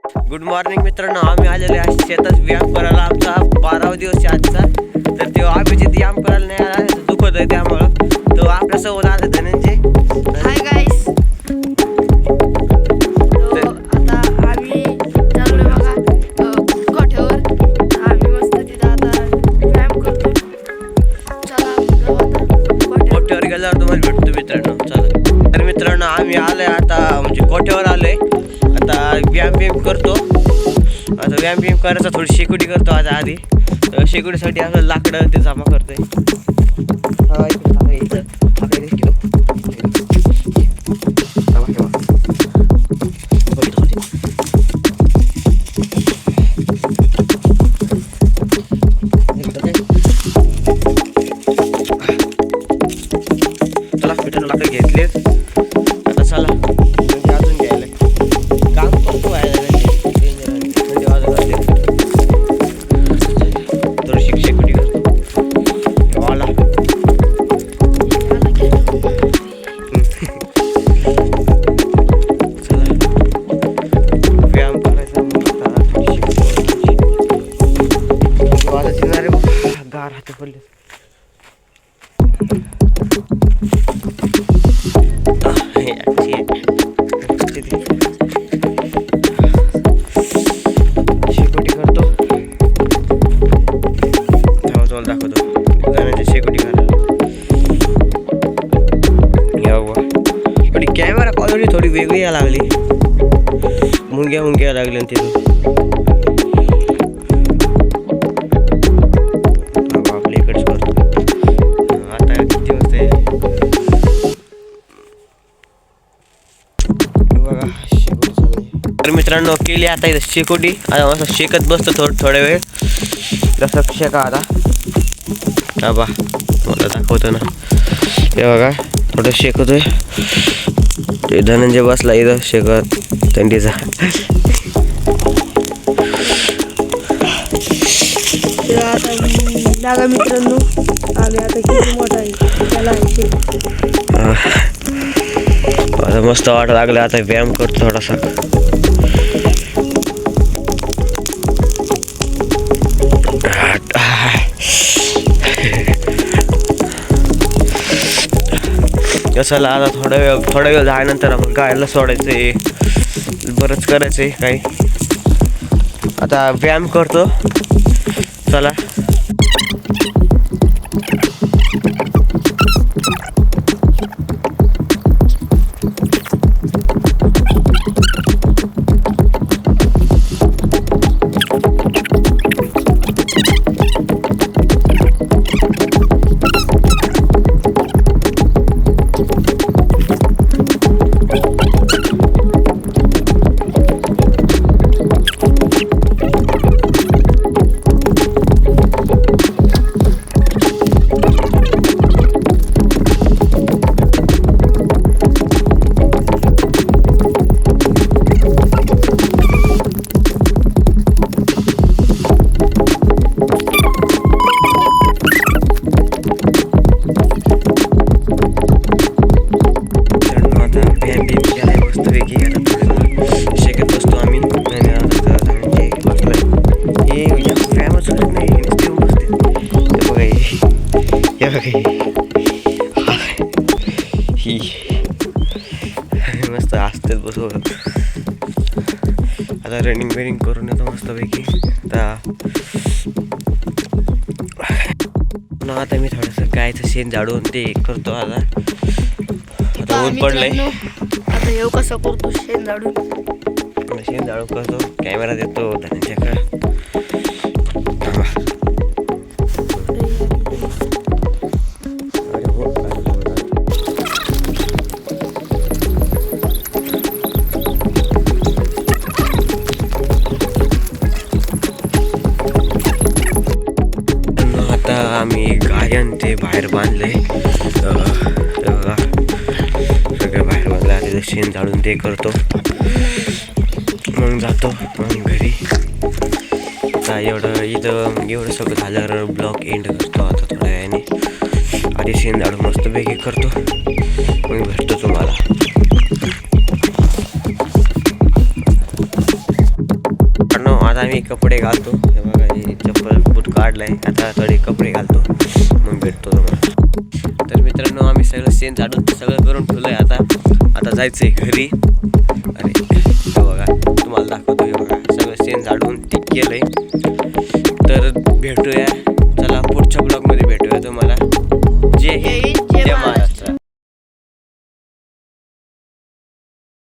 Good morning मित्रांनो, आम्ही आलेले आहे शेतात व्यायाम करायला. आमचा 12वा दिवस आहे आजचा. तर तो अभिजित व्यायाम करायला नाही आला, दुखत आहे त्यामुळं. तो आपल्यासोबत आला धनंजय. Hi guys. आता आम्ही चाललो बघा गोठ्यावर. आम्ही मस्त तिथं आता व्यायाम करतो. चला जाऊ आता गोठ्यावर गेल्यावर तुम्हाला भेटतो मित्रांनो. चला तर मित्रांनो, आम्ही आलोय आता, म्हणजे गोठ्यावर आलोय. आता व्यायाम करतो. आता व्यायाम करायचा, थोडी शेकोटी करतो आता आधी. शेकोटीसाठी आपलं लाकडं ते जमा करतोय. चला मित्रांनो, लाकडं घेतलेत. आता चला म्हणजे अजून घ्यायला काम करतो आहे. थोडी शेकोटी करतो वाला. चला व्यायाम करायचा. वाला तिनारे गार हाते पडले. शेकोटी करतो. दाखवतो गाण्याची शेकोटी करायला. थोडी कॅमेरा क्वालिटी थोडी वेगळी यायला लागली. मुंग्या लागल्या तिथून. आपल्या इकडेच करतो. आता किती वाजता आहे बघा. शेकोटी चालू आहे. तर मित्रांनो, केली आता इथं शेकोटी. आता मस्त शेकत बसतो थोड्या वेळ. जसं शेका आता. हा बा, मला दाखवतो ना. हे बघा, थोडं शेकतोय. ते धनंजय बसला इथं शेकत थंडीचा. बघा मित्रांनो, आम्ही आता किती मोठा आहे त्याला. आता मस्त वाट लागलं. आता व्यायाम करतो थोडासा. चला आता थोडा वेळ झाल्यानंतर मग गायला सोडायचंय. बरंच करायचंय काही. आता व्यायाम करतो. चला मस्त असतेच बसव. आता रनिंग करून येतो मस्तपैकी. आता मी थोडंसं गायचं शेण झाडून ते करतो. आता ऊन पडलंय. आता येऊ कसं करतो शेण झाडून करतो. कॅमेरा देतो धनंजयकडे. आम्ही गायन ते बाहेर बांधले. सगळं बाहेर बांधलं. आता शेण झाडून ते करतो. मग जातो मग घरी. आता एवढं सगळं झाल्यावर ब्लॉग एंड करतो. आता थोड्या वेळाने आधी शेण झाडून मस्तपैकी करतो. मग भेटतो तुम्हाला. आता मी कपडे घालतो. हे बघा, हे चप्पल बूट काढलाय. आता थोडे कपडे घालतो, मग भेटतो तुम्हाला. तर मित्रांनो, आम्ही सगळं शेण झाडून सगळं करून ठेवलं आहे. आता जायचं आहे घरी. अरे हे बघा, तुम्हाला दाखवतो. हे बघा, सगळं शेण झाडून ठीक केलं आहे. तर भेटूया